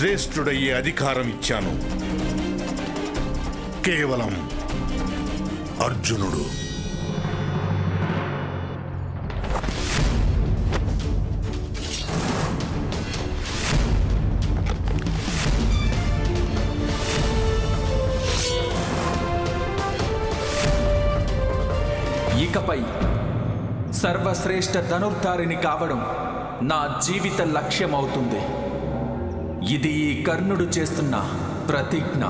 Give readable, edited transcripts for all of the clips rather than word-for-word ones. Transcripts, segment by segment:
శ్రేష్ఠుడయ్యే అధికారం ఇచ్చాను. కేవలం అర్జునుడు. ఇకపై సర్వశ్రేష్ఠ ధనుర్ధారిని కావడం నా జీవిత లక్ష్యం అవుతుంది. ఇది ఈ కర్ణుడు చేస్తున్న ప్రతిజ్ఞ.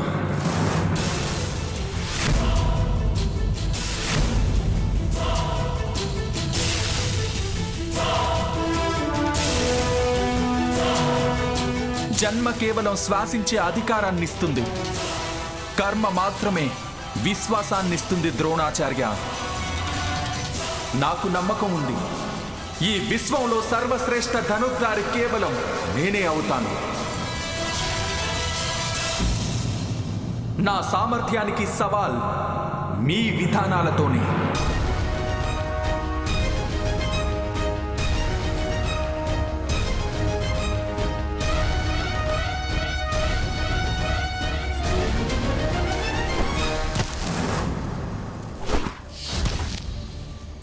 జన్మ కేవలం శ్వాసించే అధికారాన్నిస్తుంది, కర్మ మాత్రమే విశ్వాసాన్నిస్తుంది. ద్రోణాచార్య, నాకు నమ్మకం ఉంది, ఈ విశ్వంలో సర్వశ్రేష్ఠ ధనుర్ధారి కేవలం నేనే అవుతాను. నా సామర్థ్యానికి సవాల్ మీ విధానాలతోనే.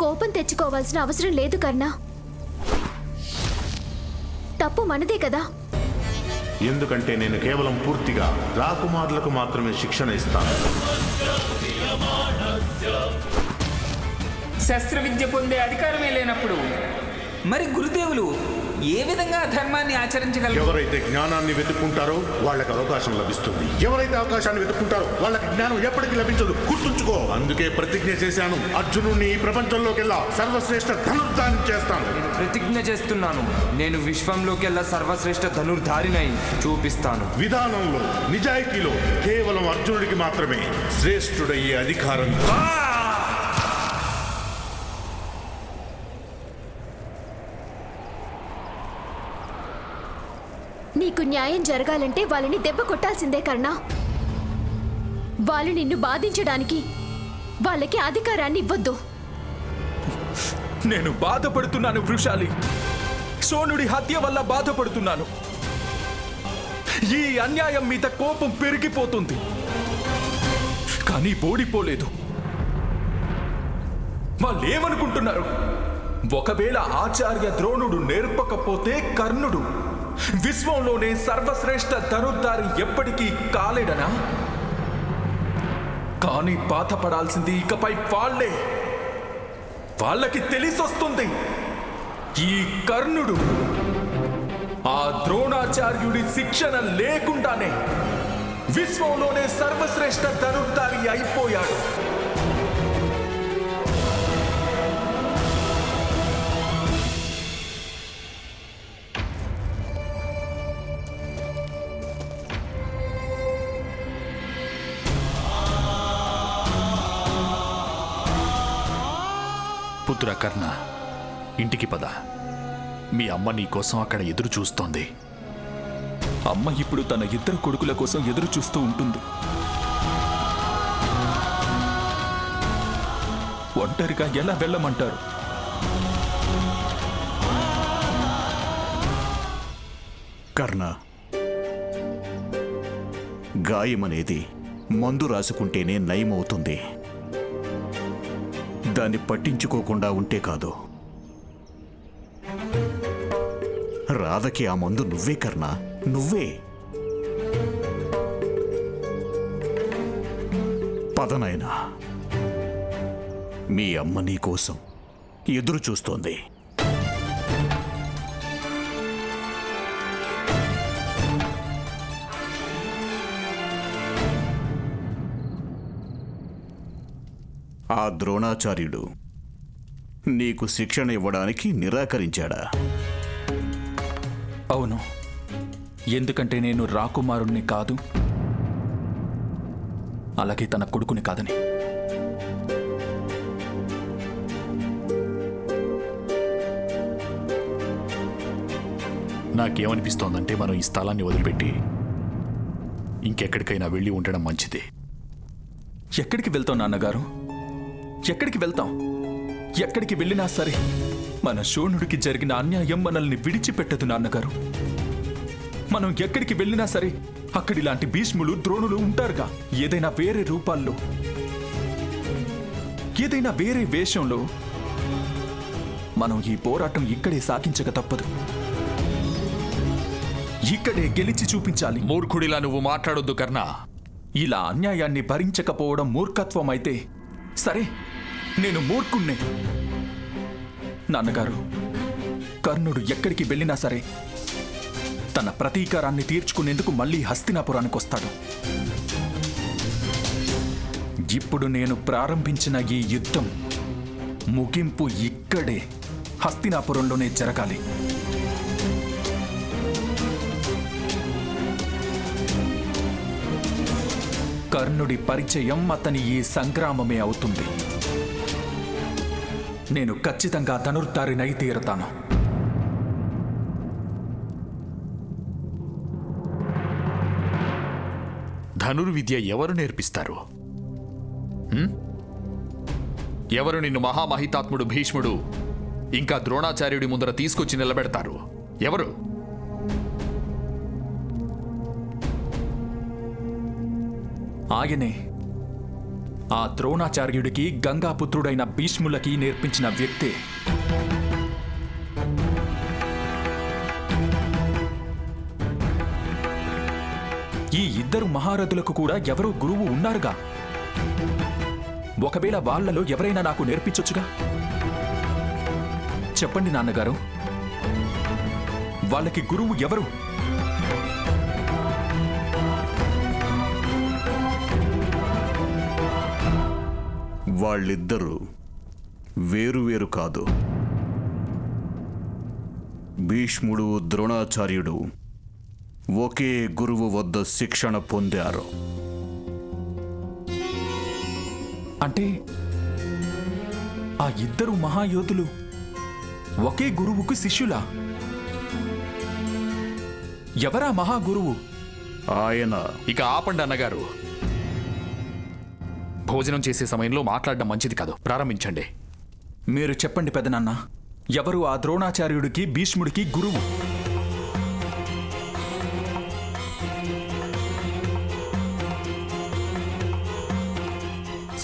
కోపం తెచ్చుకోవాల్సిన అవసరం లేదు కర్ణ. తప్పు మనదే కదా. ఎందుకంటే నేను కేవలం పూర్తిగా రాకుమారులకు మాత్రమే శిక్షణ ఇస్తాను. శస్త్ర విద్య పొందే అధికారమే లేనప్పుడు మరి గురుదేవులు ఏ విధంగా ధర్మాన్ని ఆచరించగలరు? ఎవరైతే జ్ఞానాన్ని వెతుక్కుంటారో వాళ్ళకి అవకాశం లభిస్తుంది. ఎవరైతే అవకాశాన్ని వెతుక్కుంటారో వాళ్ళకి జ్ఞానం ఎప్పటికీ లభించదు. గుర్తుంచుకో. అందుకే ప్రతిజ్ఞ చేశాను, అర్జునుడిని ఈ ప్రపంచంలోకెల్లా సర్వశ్రేష్ఠ ధనుర్ధారిని చేస్తాను. ప్రతిజ్ఞ చేస్తున్నాను, నేను విశ్వంలోకెల్లా సర్వశ్రేష్ఠ ధనుర్ధారినై చూపిస్తాను. విధానంలో, నిజాయితీలో కేవలం అర్జునుడికి మాత్రమే శ్రేష్ఠుడయ్యే అధికారం. నీకు న్యాయం జరగాలంటే వాళ్ళని దెబ్బ కొట్టాల్సిందే కర్ణ. వాళ్ళు నిన్ను బాధించడానికి వాళ్ళకి అధికారాన్ని ఇవ్వద్దు. నేను బాధపడుతున్నాను వృషాలి. సోనుడి హత్య వల్ల బాధపడుతున్నాను. ఈ అన్యాయం మీద కోపం పెరిగిపోతుంది, కానీ ఓడిపోలేదు. వాళ్ళు ఏమనుకుంటున్నారు? ఒకవేళ ఆచార్య ద్రోణుడు నేర్పకపోతే కర్ణుడు విశ్వంలోనే సర్వశ్రేష్ఠ ధనుర్ధారి ఎప్పటికీ కాలేడనా? కానీ బాధపడాల్సింది ఇకపై వాళ్ళే. వాళ్ళకి తెలిసొస్తుంది, ఈ కర్ణుడు ఆ ద్రోణాచార్యుడి శిక్షణ లేకుండానే విశ్వంలోనే సర్వశ్రేష్ఠ ధనుర్ధారి అయిపోయాడు. పుత్ర కర్ణ, ఇంటికి పద. మీ అమ్మ నీ కోసం అక్కడ ఎదురు చూస్తోంది. అమ్మ ఇప్పుడు తన ఇద్దరు కొడుకుల కోసం ఎదురు చూస్తూ ఉంటుంది. ఒంటరిగా ఎలా వెళ్ళమంటారు? కర్ణ, గాయమనేది మందు రాసుకుంటేనే నయమవుతుంది. దాన్ని పట్టించుకోకుండా ఉంటే కాదు. రాధకి ఆ మందు నువ్వే కర్ణ, నువ్వే. పదనైనా మీ అమ్మ నీ కోసం ఎదురు చూస్తోంది. ఆ ద్రోణాచార్యుడు నీకు శిక్షణ ఇవ్వడానికి నిరాకరించాడా? అవును, ఎందుకంటే నేను రాకుమారుణ్ణి కాదు, అలాగే తన కొడుకుని కాదని. నాకేమనిపిస్తోందంటే మనం ఈ స్థలాన్ని వదిలిపెట్టి ఇంకెక్కడికైనా వెళ్ళి ఉండడం మంచిది. ఎక్కడికి వెళ్తాం నాన్నగారు? ఎక్కడికి వెళ్తాం? ఎక్కడికి వెళ్ళినా సరే మన శోణుడికి జరిగిన అన్యాయం మనల్ని విడిచిపెట్టదు నాన్నగారు. మనం ఎక్కడికి వెళ్ళినా సరే అక్కడిలాంటి భీష్ములు ద్రోణులు ఉంటారుగా. ఏదైనా వేరే రూపాల్లో, ఏదైనా వేరే వేషంలో మనం ఈ పోరాటం ఇక్కడే సాగించక తప్పదు. ఇక్కడే గెలిచి చూపించాలి. మూర్ఖుడిలా నువ్వు మాట్లాడొద్దు కర్ణ. ఇలా అన్యాయాన్ని భరించకపోవడం మూర్ఖత్వం అయితే సరే, నేను మూర్ఖుణ్ణే. నాన్నగారు, కర్ణుడు ఎక్కడికి వెళ్ళినా సరే తన ప్రతీకారాన్ని తీర్చుకునేందుకు మళ్ళీ హస్తినాపురానికి వస్తాడు. ఇప్పుడు నేను ప్రారంభించిన ఈ యుద్ధం ముగింపు ఇక్కడే హస్తినాపురంలోనే జరగాలి. కర్ణుడి పరిచయం అతని ఈ సంగ్రామమే అవుతుంది. నేను ఖచ్చితంగా ధనుర్ధారినై తీరతాను. ధనుర్విద్య ఎవరు నేర్పిస్తారు? ఎవరు నిన్ను మహామహితాత్ముడు భీష్ముడు ఇంకా ద్రోణాచార్యుడి ముందర తీసుకొచ్చి నిలబెడతారు? ఎవరు? ఆయనే ఆ ద్రోణాచార్యుడికి గంగాపుత్రుడైన భీష్ములకి నేర్పించిన వ్యక్తే. ఈ ఇద్దరు మహారథులకు కూడా ఎవరో గురువు ఉన్నారుగా. ఒకవేళ వాళ్ళలో ఎవరైనా నాకు నేర్పించొచ్చుగా. చెప్పండి నాన్నగారు, వాళ్ళకి గురువు ఎవరు? వాళ్ళిద్దరూ వేరువేరు కాదు. భీష్ముడు, ద్రోణాచార్యుడు ఒకే గురువు వద్ద శిక్షణ పొందారు. అంటే ఆ ఇద్దరు మహాయోధులు ఒకే గురువుకు శిష్యులా? ఎవరా మహాగురువు? ఆయన ఇక ఆపండి అన్నగారు. భోజనం చేసే సమయంలో మాట్లాడడం మంచిది కాదు. ప్రారంభించండి. మీరు చెప్పండి పెదనాన్న, ఎవరు ఆ ద్రోణాచార్యుడికి భీష్ముడికి గురువు?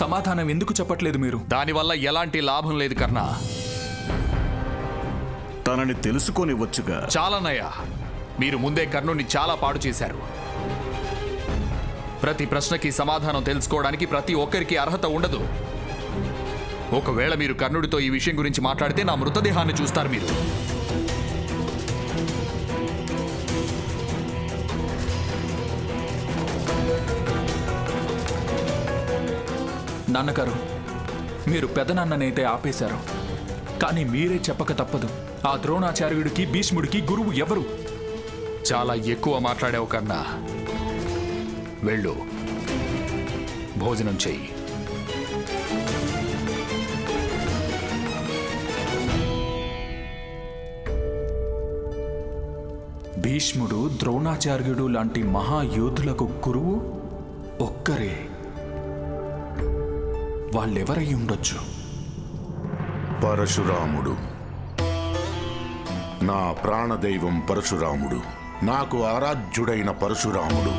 సమాధానం ఎందుకు చెప్పట్లేదు మీరు? దానివల్ల ఎలాంటి లాభం లేదు కర్ణ. తనని తెలుసుకొనివచ్చుగా. చాలన్నయ్య, మీరు ముందే కర్ణుని చాలా పాడు చేశారు. ప్రతి ప్రశ్నకి సమాధానం తెలుసుకోవడానికి ప్రతి ఒక్కరికి అర్హత ఉండదు. ఒకవేళ మీరు కర్ణుడితో ఈ విషయం గురించి మాట్లాడితే నా మృతదేహాన్ని చూస్తారు మీరు. నాన్నగారు, మీరు పెదనాన్ననైతే ఆపేశారు, కానీ మీరే చెప్పక తప్పదు. ఆ ద్రోణాచార్యుడికి భీష్ముడికి గురువు ఎవరు? చాలా ఎక్కువ మాట్లాడావు కన్నా. వెళ్ళు, భోజనం చెయ్యి. భీష్ముడు, ద్రోణాచార్యుడు లాంటి మహాయోధులకు గురువు ఒక్కరే. వాళ్ళెవరై ఉండొచ్చు? పరశురాముడు. నా ప్రాణదైవం పరశురాముడు. నాకు ఆరాధ్యుడైన పరశురాముడు.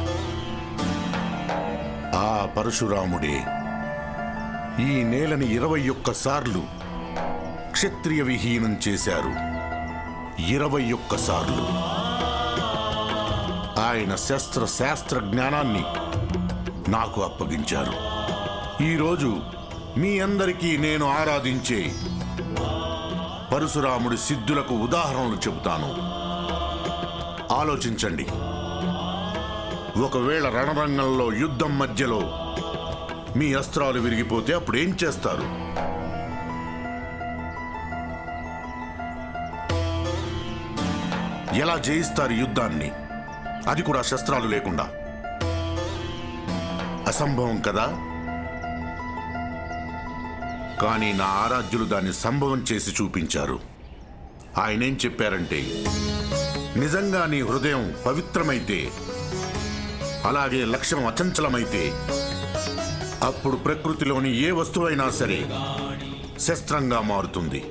ఆ పరశురాముడే ఈ నేలని 21 సార్లు క్షత్రియ విహీనం చేశారు. 21 సార్లు. ఆయన శాస్త్ర జ్ఞానాన్ని నాకు అప్పగించారు. ఈరోజు మీ అందరికీ నేను ఆరాధించే పరశురాముడి సిద్ధులకు ఉదాహరణలు చెబుతాను. ఆలోచించండి. ఒకవేళ రణరంగంలో యుద్ధం మధ్యలో మీ అస్త్రాలు విరిగిపోతే అప్పుడు ఏం చేస్తారు? ఎలా జయిస్తారు యుద్ధాన్ని? అది కూడా శస్త్రాలు లేకుండా. అసంభవం కదా? కానీ నా ఆరాధ్యులు దాన్ని సంభవం చేసి చూపించారు. ఆయనేం చెప్పారంటే, నిజంగా నీ హృదయం పవిత్రమైతే, అలాగే లక్ష్యం అచంచలమైతే, అప్పుడు ప్రకృతిలోని ఏ వస్తువైనా సరే శస్త్రంగా మారుతుంది.